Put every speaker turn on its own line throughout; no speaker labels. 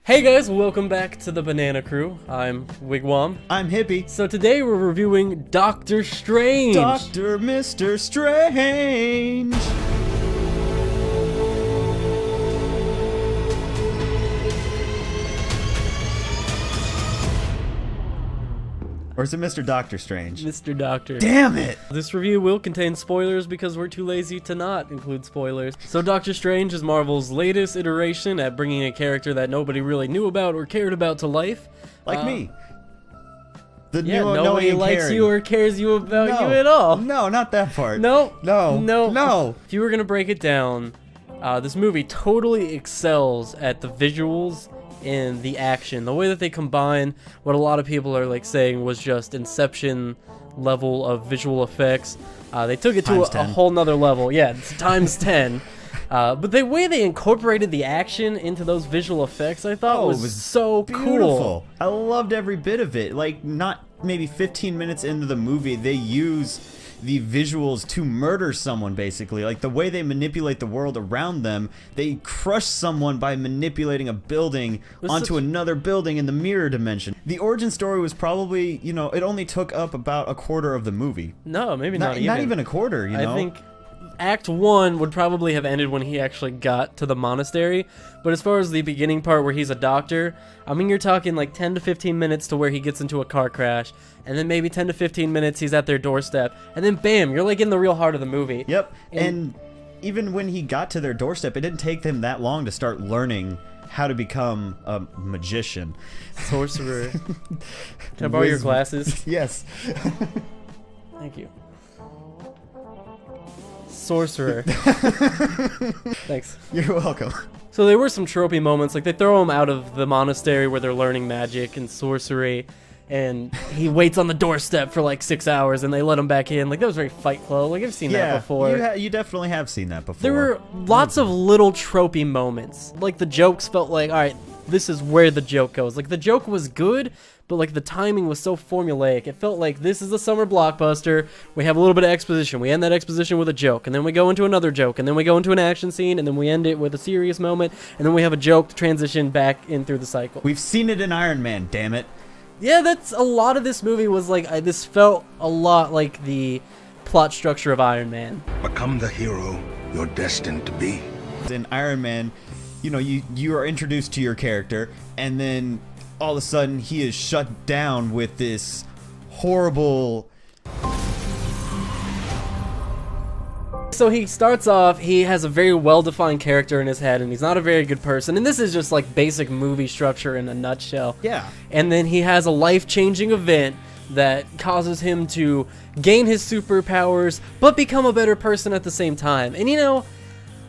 Hey guys, welcome back to the Banana Crew. I'm Wigwam.
I'm Hippie.
So today we're reviewing Dr. Strange.
Mr. Strange. Or is it Mr. Dr. Strange?
Mr. Doctor.
Damn it!
This review will contain spoilers because we're too lazy to not include spoilers. So Dr. Strange is Marvel's latest iteration at bringing a character that nobody really knew about or cared about to life.
Like me.
Nobody likes you or cares you about you at all.
No, not that part.
No.
No.
If you were gonna break it down, this movie totally excels at the visuals and the action. The way that they combine what a lot of people are like saying was just Inception level of visual effects. They took it to a whole nother level. Yeah, it's times 10. But the way they incorporated the action into those visual effects, I thought was so
beautiful.
Cool.
I loved every bit of it. Like, not maybe 15 minutes into the movie, they use the visuals to murder someone, basically. Like, the way they manipulate the world around them, they crush someone by manipulating a building onto another building in the mirror dimension. The origin story was probably, you know, it only took up about a quarter of the movie.
No, maybe not even.
Not even a quarter, you know?
I think Act 1 would probably have ended when he actually got to the monastery, but as far as the beginning part where he's a doctor, I mean, you're talking like 10 to 15 minutes to where he gets into a car crash, and then maybe 10 to 15 minutes he's at their doorstep, and then bam, you're like in the real heart of the movie.
Yep, and even when he got to their doorstep, it didn't take them that long to start learning how to become a magician.
Sorcerer. Can I borrow your glasses?
Yes.
Thank you. Sorcerer. Thanks.
You're welcome.
So there were some tropey moments, like they throw him out of the monastery where they're learning magic and sorcery, and he waits on the doorstep for like 6 hours and they let him back in. Like, that was very Fight Club. Like, I've seen that before.
You definitely have seen that before.
There were lots of little tropey moments. Like, the jokes felt like, alright, this is where the joke goes. Like, the joke was good, but like the timing was so formulaic. It felt like this is a summer blockbuster. We have a little bit of exposition. We end that exposition with a joke, and then we go into another joke, and then we go into an action scene, and then we end it with a serious moment, and then we have a joke to transition back in through the cycle.
We've seen it in Iron Man, damn it.
Yeah, that's a lot of this movie was like, this felt a lot like the plot structure of Iron Man.
Become the hero you're destined to be.
In Iron Man, you know, you are introduced to your character, and then all of a sudden he is shut down with this horrible...
So he starts off, he has a very well-defined character in his head, and he's not a very good person, and this is just like basic movie structure in a nutshell.
Yeah.
And then he has a life-changing event that causes him to gain his superpowers, but become a better person at the same time. And you know,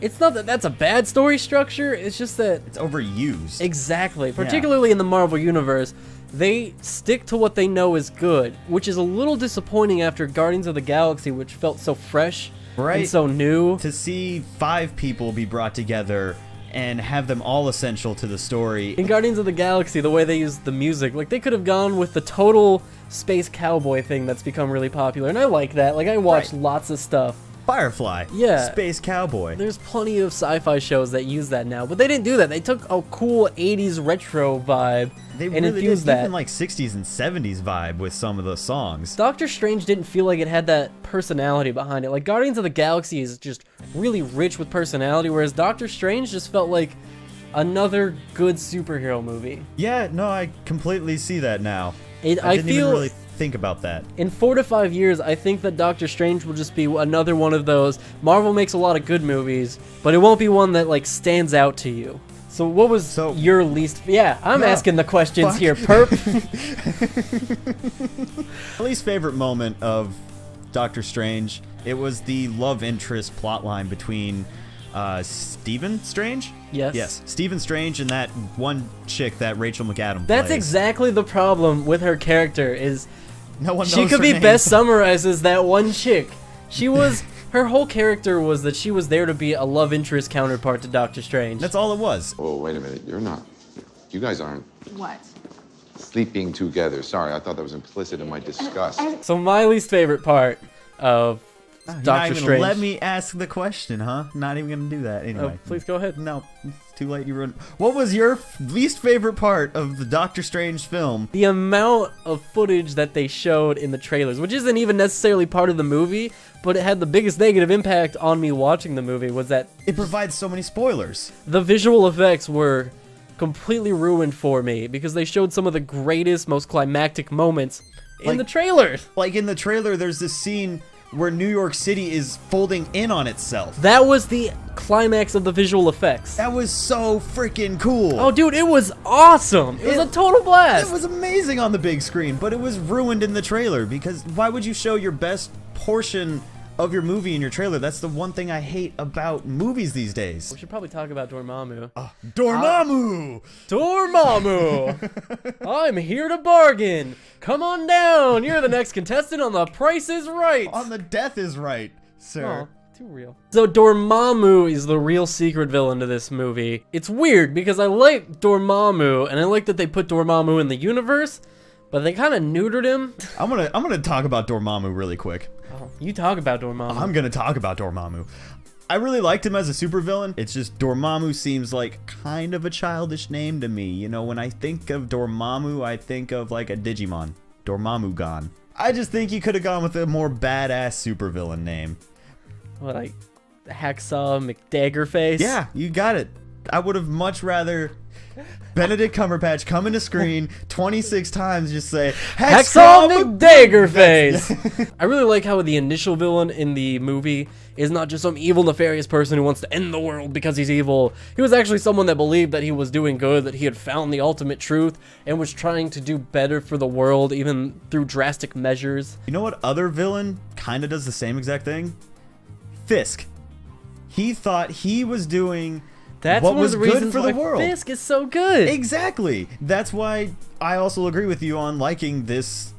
it's not that that's a bad story structure, it's just that
it's overused.
Exactly. Particularly in the Marvel Universe, they stick to what they know is good, which is a little disappointing after Guardians of the Galaxy, which felt so fresh and so new.
To see 5 people be brought together and have them all essential to the story.
In Guardians of the Galaxy, the way they used the music, like they could have gone with the total space cowboy thing that's become really popular, and I like that. Like, I watched lots of stuff.
Firefly.
Yeah.
Space Cowboy.
There's plenty of sci-fi shows that use that now, but they didn't do that. They took a cool 80s retro vibe and infused that.
Even like 60s and 70s vibe with some of the songs.
Doctor Strange didn't feel like it had that personality behind it. Like, Guardians of the Galaxy is just really rich with personality, whereas Doctor Strange just felt like another good superhero movie.
Yeah, no, I completely see that now.
I
didn't even really think about that.
In 4 to 5 years, I think that Doctor Strange will just be another one of those. Marvel makes a lot of good movies, but it won't be one that like stands out to you. So what was your least... Yeah, I'm asking the questions here, perp.
My least favorite moment of Doctor Strange, it was the love interest plotline between Stephen Strange? Yes, Stephen Strange and that one chick that Rachel McAdams
That's
plays.
exactly the problem with her character, is
no one knows
she could
her
be
name.
best summarized as that one chick. She was... Her whole character was that she was there to be a love interest counterpart to Doctor Strange.
That's all it was.
Oh, wait a minute. You're not... You guys aren't...
What?
Sleeping together. Sorry, I thought that was implicit in my disgust.
So my least favorite part of Doctor Strange...
Let me ask the question, huh? Not even gonna do that anyway.
Oh, please go ahead.
No. Too late, you ruined. What was your least favorite part of the Doctor Strange film?
The amount of footage that they showed in the trailers, which isn't even necessarily part of the movie, but it had the biggest negative impact on me watching the movie, was that
It provides so many spoilers.
the visual effects were completely ruined for me because they showed some of the greatest, most climactic moments in the trailers.
Like in the trailer, there's this scene where New York City is folding in on itself.
That was the climax of the visual effects.
That was so freaking cool.
Oh, dude, it was awesome. It was a total blast.
It was amazing on the big screen, but it was ruined in the trailer because why would you show your best portion of your movie in your trailer? That's the one thing I hate about movies these days.
We should probably talk about Dormammu.
Dormammu!
Dormammu! I'm here to bargain. Come on down. You're the next contestant on The Price is Right.
On the Death is Right, sir.
Too real. So Dormammu is the real secret villain to this movie. It's weird because I like Dormammu and I like that they put Dormammu in the universe, but they kind of neutered him.
I'm gonna talk about Dormammu really quick.
Oh, you talk about Dormammu.
I'm gonna talk about Dormammu. I really liked him as a supervillain. It's just Dormammu seems like kind of a childish name to me. You know, when I think of Dormammu, I think of like a Digimon. Dormammu-gon. I just think you could have gone with a more badass supervillain name.
What, like Hacksaw McDaggerface?
Yeah, you got it. I would have much rather Benedict Cumberbatch come into screen 26 times, just say
Hacksaw McDaggerface. I really like how the initial villain in the movie is not just some evil, nefarious person who wants to end the world because he's evil. He was actually someone that believed that he was doing good, that he had found the ultimate truth, and was trying to do better for the world, even through drastic measures.
You know what other villain kind of does the same exact thing? Fisk. He thought he was doing
That's
what
one
was
of the
good
reasons
for the
why
world.
Fisk is so good.
Exactly. That's why I also agree with you on liking this,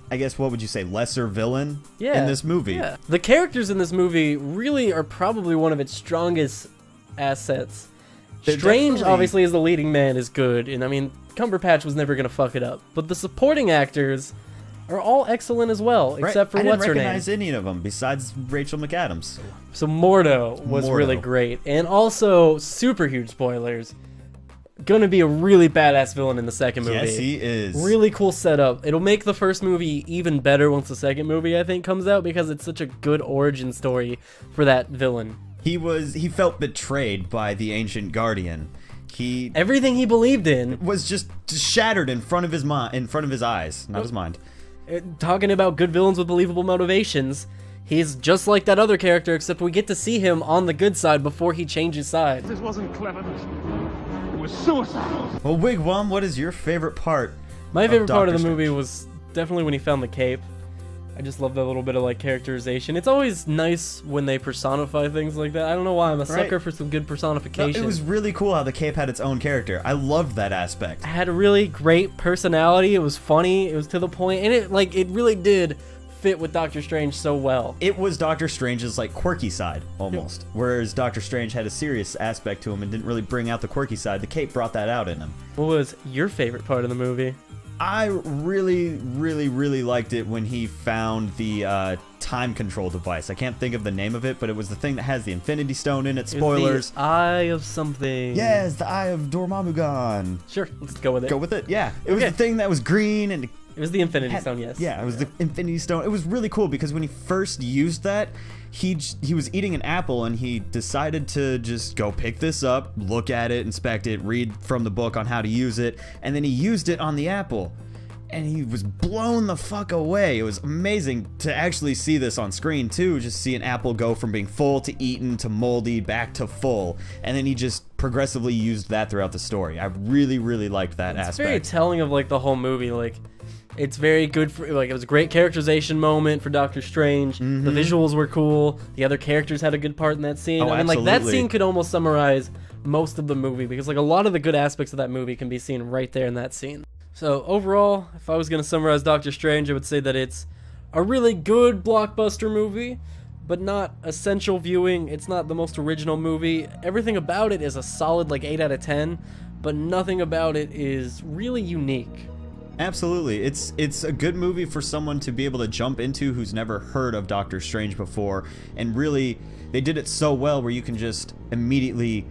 I guess, what would you say, lesser villain in this movie.
Yeah. The characters in this movie really are probably one of its strongest assets.
They're
Strange,
definitely-
obviously, as the leading man is good, and I mean, Cumberbatch was never going to fuck it up. But the supporting actors are all excellent as well, except for
I didn't
what's her name.
recognize any of them besides Rachel McAdams.
So Mordo was really great. And also, super huge spoilers, gonna be a really badass villain in the second movie.
Yes, he is.
Really cool setup. It'll make the first movie even better once the second movie, I think, comes out, because it's such a good origin story for that villain.
He felt betrayed by the Ancient Guardian.
Everything he believed in
was just shattered in front of his eyes, not his mind.
Talking about good villains with believable motivations, he's just like that other character, except we get to see him on the good side before he changes sides.
This wasn't cleverness. It was suicide.
Well, Wigwam, what is your favorite part?
My favorite part of
Dr.
the movie
Strange?
was definitely when he found the cape. I just love that little bit of like characterization. It's always nice when they personify things like that. I don't know why, I'm a sucker for some good personification.
It was really cool how the cape had its own character. I loved that aspect.
It had a really great personality. It was funny. It was to the point, and it really did fit with Doctor Strange so well.
It was Doctor Strange's like quirky side almost, whereas Doctor Strange had a serious aspect to him and didn't really bring out the quirky side. The cape brought that out in him.
What was your favorite part of the movie?
I really, really, really liked it when he found the time control device. I can't think of the name of it, but it was the thing that has the Infinity Stone in it. Spoilers.
It was the Eye of something.
Yes, the Eye of Dormammu-gon.
Sure, let's go with it.
Go with it? Yeah. It was the thing that was green and...
It was the Infinity Stone, yes.
Yeah, it was the Infinity Stone. It was really cool because when he first used that, he was eating an apple and he decided to just go pick this up, look at it, inspect it, read from the book on how to use it, and then he used it on the apple. And he was blown the fuck away. It was amazing to actually see this on screen too, just see an apple go from being full to eaten to moldy back to full. And then he just progressively used that throughout the story. I really, really liked that aspect.
It's very telling of like the whole movie. Like, it's very good for, like, it was a great characterization moment for Doctor Strange. The visuals were cool. The other characters had a good part in that scene.
Oh,
I mean, like, that
absolutely.
scene could almost summarize most of the movie, because like a lot of the good aspects of that movie can be seen right there in that scene. So overall, if I was going to summarize Doctor Strange, I would say that it's a really good blockbuster movie, but not essential viewing. It's not the most original movie. Everything about it is a solid like 8 out of 10, but nothing about it is really unique.
Absolutely. It's a good movie for someone to be able to jump into who's never heard of Doctor Strange before, and really they did it so well where you can just immediately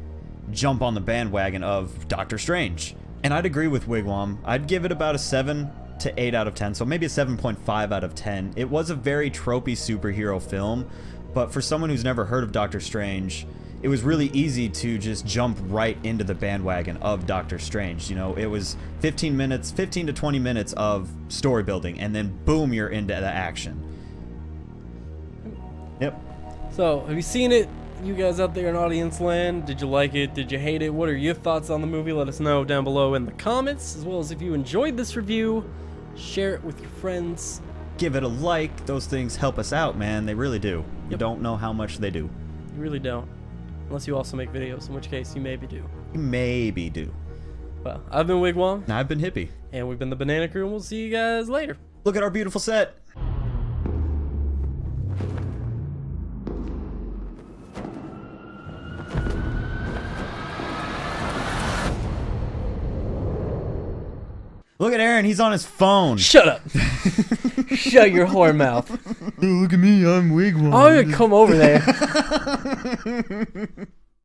jump on the bandwagon of Doctor Strange. And I'd agree with Wigwam. I'd give it about a 7 to 8 out of 10, so maybe a 7.5 out of 10. It was a very tropey superhero film, but for someone who's never heard of Doctor Strange, it was really easy to just jump right into the bandwagon of Doctor Strange. You know, it was 15 to 20 minutes of story building, and then boom, you're into the action. Yep.
So, have you seen it? You guys out there in audience land, did you like it? Did you hate it? What are your thoughts on the movie? Let us know down below in the comments, as well as if you enjoyed this review, share it with your friends.
Give it a like. Those things help us out, man. They really do. You don't know how much they do.
You really don't. Unless you also make videos, in which case you maybe do.
You maybe do.
Well, I've been Wigwam.
And I've been Hippie.
And we've been the Banana Crew, and we'll see you guys later.
Look at our beautiful set. Look at Aaron, he's on his phone.
Shut up. Shut your whore mouth.
Look at me, I'm Wigwam.
I'm gonna come over there.